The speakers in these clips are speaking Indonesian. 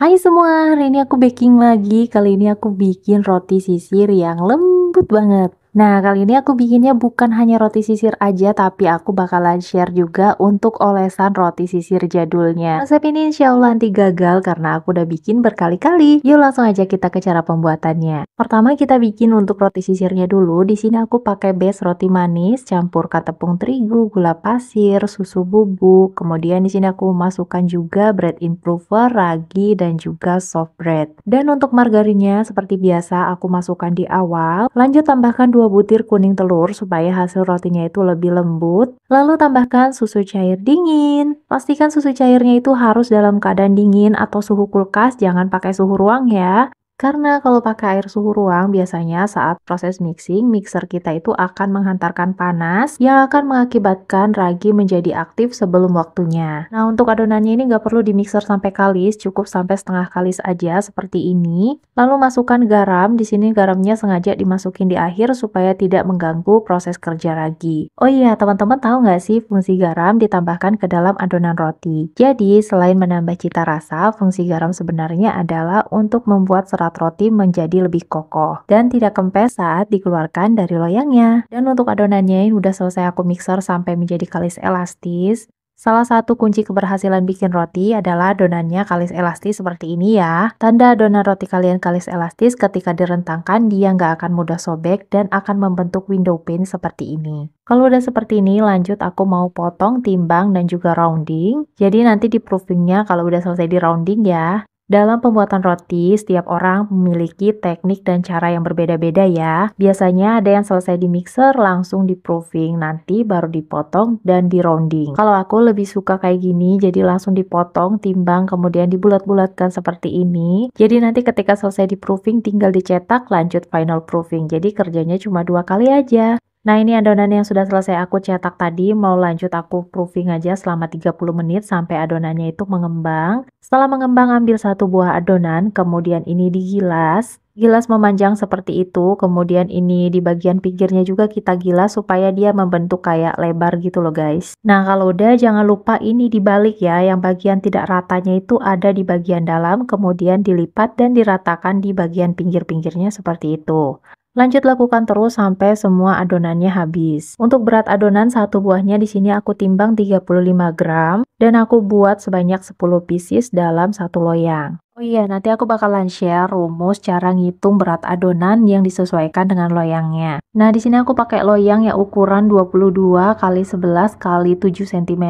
Hai semua, hari ini aku baking lagi. Kali ini aku bikin roti sisir yang lembut banget. Nah, kali ini aku bikinnya bukan hanya roti sisir aja, tapi aku bakalan share juga untuk olesan roti sisir jadulnya. Resep ini insya Allah anti gagal karena aku udah bikin berkali-kali. Yuk langsung aja kita ke cara pembuatannya. Pertama kita bikin untuk roti sisirnya dulu. Di sini aku pakai base roti manis, campurkan tepung terigu, gula pasir, susu bubuk. Kemudian di sini aku masukkan juga bread improver, ragi, dan juga soft bread. Dan untuk margarinnya seperti biasa aku masukkan di awal. Lanjut tambahkan 2 butir kuning telur supaya hasil rotinya itu lebih lembut. Lalu tambahkan susu cair dingin. Pastikan susu cairnya itu harus dalam keadaan dingin atau suhu kulkas, jangan pakai suhu ruang ya. Karena kalau pakai air suhu ruang, biasanya saat proses mixing, mixer kita itu akan menghantarkan panas yang akan mengakibatkan ragi menjadi aktif sebelum waktunya. Nah, untuk adonannya ini nggak perlu di mixer sampai kalis, cukup sampai setengah kalis aja seperti ini. Lalu masukkan garam, di sini garamnya sengaja dimasukin di akhir supaya tidak mengganggu proses kerja ragi. Oh iya, teman-teman tahu nggak sih fungsi garam ditambahkan ke dalam adonan roti? Jadi, selain menambah cita rasa, fungsi garam sebenarnya adalah untuk membuat serat roti menjadi lebih kokoh dan tidak kempes saat dikeluarkan dari loyangnya. Dan untuk adonannya ini udah selesai aku mixer sampai menjadi kalis elastis. Salah satu kunci keberhasilan bikin roti adalah adonannya kalis elastis seperti ini ya. Tanda adonan roti kalian kalis elastis ketika direntangkan dia nggak akan mudah sobek dan akan membentuk window pane seperti ini. Kalau udah seperti ini lanjut aku mau potong, timbang, dan juga rounding. Jadi nanti di proofingnya kalau udah selesai di rounding ya. Dalam pembuatan roti, setiap orang memiliki teknik dan cara yang berbeda-beda ya. Biasanya ada yang selesai di mixer langsung di proofing, nanti baru dipotong dan di rounding. Kalau aku lebih suka kayak gini, jadi langsung dipotong, timbang, kemudian dibulat-bulatkan seperti ini. Jadi nanti ketika selesai di proofing tinggal dicetak, lanjut final proofing. Jadi kerjanya cuma 2 kali aja. Nah, ini adonan yang sudah selesai aku cetak tadi, mau lanjut aku proofing aja selama 30 menit sampai adonannya itu mengembang. Setelah mengembang, ambil satu buah adonan, kemudian ini digilas. Gilas memanjang seperti itu, kemudian ini di bagian pinggirnya juga kita gilas supaya dia membentuk kayak lebar gitu loh guys. Nah, kalau udah jangan lupa ini dibalik ya, yang bagian tidak ratanya itu ada di bagian dalam, kemudian dilipat dan diratakan di bagian pinggir-pinggirnya seperti itu. Lanjut lakukan terus sampai semua adonannya habis. Untuk berat adonan satu buahnya di sini aku timbang 35 gram dan aku buat sebanyak 10 pieces dalam satu loyang. Oh iya, nanti aku bakalan share rumus cara ngitung berat adonan yang disesuaikan dengan loyangnya. Nah, di sini aku pakai loyang yang ukuran 22 x 11 x 7 cm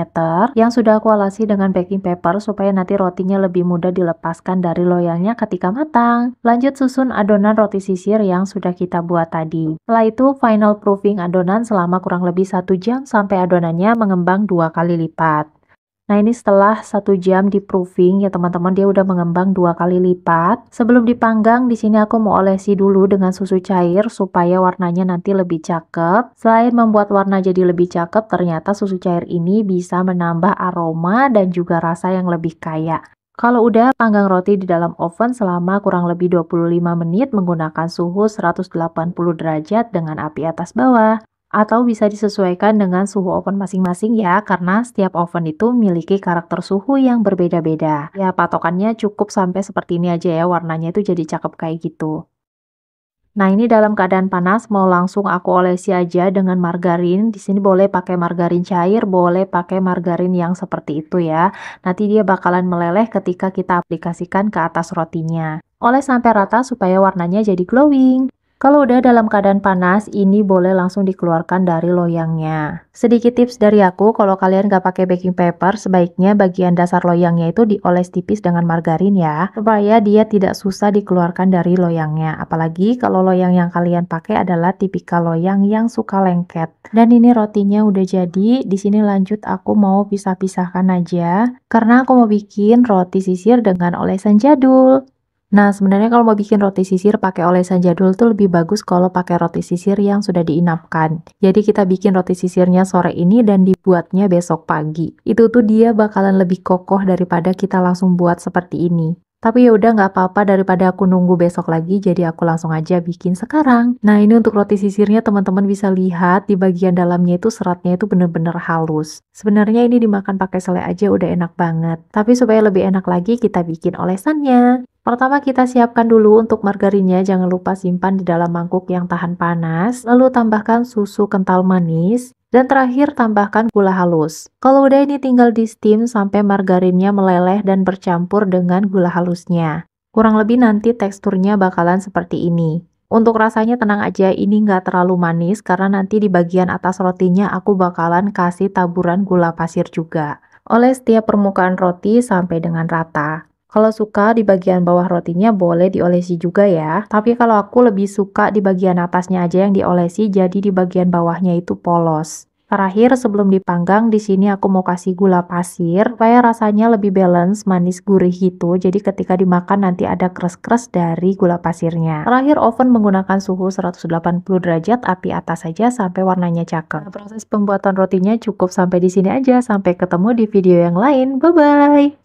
yang sudah aku alasi dengan baking paper supaya nanti rotinya lebih mudah dilepaskan dari loyangnya ketika matang. Lanjut susun adonan roti sisir yang sudah kita buat tadi. Setelah itu final proofing adonan selama kurang lebih 1 jam sampai adonannya mengembang 2 kali lipat. Nah, ini setelah 1 jam di proofing ya teman-teman, dia udah mengembang 2 kali lipat. Sebelum dipanggang di sini aku mau olesi dulu dengan susu cair supaya warnanya nanti lebih cakep. Selain membuat warna jadi lebih cakep, ternyata susu cair ini bisa menambah aroma dan juga rasa yang lebih kaya. Kalau udah, panggang roti di dalam oven selama kurang lebih 25 menit menggunakan suhu 180 derajat dengan api atas bawah. Atau bisa disesuaikan dengan suhu oven masing-masing ya, karena setiap oven itu memiliki karakter suhu yang berbeda-beda. Ya, patokannya cukup sampai seperti ini aja ya, warnanya itu jadi cakep kayak gitu. Nah, ini dalam keadaan panas, mau langsung aku olesi aja dengan margarin. Di sini boleh pakai margarin cair, boleh pakai margarin yang seperti itu ya. Nanti dia bakalan meleleh ketika kita aplikasikan ke atas rotinya. Oles sampai rata supaya warnanya jadi glowing. Kalau udah dalam keadaan panas, ini boleh langsung dikeluarkan dari loyangnya. Sedikit tips dari aku, kalau kalian nggak pakai baking paper, sebaiknya bagian dasar loyangnya itu dioles tipis dengan margarin ya, supaya dia tidak susah dikeluarkan dari loyangnya. Apalagi kalau loyang yang kalian pakai adalah tipikal loyang yang suka lengket. Dan ini rotinya udah jadi, di sini lanjut aku mau pisah-pisahkan aja, karena aku mau bikin roti sisir dengan olesan jadul. Nah, sebenarnya kalau mau bikin roti sisir pakai olesan jadul tuh lebih bagus kalau pakai roti sisir yang sudah diinapkan. Jadi kita bikin roti sisirnya sore ini dan dibuatnya besok pagi. Itu tuh dia bakalan lebih kokoh daripada kita langsung buat seperti ini. Tapi ya udah nggak apa-apa daripada aku nunggu besok lagi, jadi aku langsung aja bikin sekarang. Nah, ini untuk roti sisirnya teman-teman bisa lihat di bagian dalamnya itu seratnya itu bener-bener halus. Sebenarnya ini dimakan pakai selai aja udah enak banget. Tapi supaya lebih enak lagi kita bikin olesannya. Pertama kita siapkan dulu untuk margarinnya, jangan lupa simpan di dalam mangkuk yang tahan panas. Lalu tambahkan susu kental manis. Dan terakhir tambahkan gula halus. Kalau udah ini tinggal di steam sampai margarinnya meleleh dan bercampur dengan gula halusnya. Kurang lebih nanti teksturnya bakalan seperti ini. Untuk rasanya tenang aja, ini nggak terlalu manis karena nanti di bagian atas rotinya aku bakalan kasih taburan gula pasir juga. Oles setiap permukaan roti sampai dengan rata. Kalau suka di bagian bawah rotinya boleh diolesi juga ya. Tapi kalau aku lebih suka di bagian atasnya aja yang diolesi, jadi di bagian bawahnya itu polos. Terakhir sebelum dipanggang di sini aku mau kasih gula pasir supaya rasanya lebih balance, manis gurih gitu. Jadi ketika dimakan nanti ada kres-kres dari gula pasirnya. Terakhir oven menggunakan suhu 180 derajat api atas saja sampai warnanya cakep. Nah, proses pembuatan rotinya cukup sampai di sini aja. Sampai ketemu di video yang lain. Bye bye.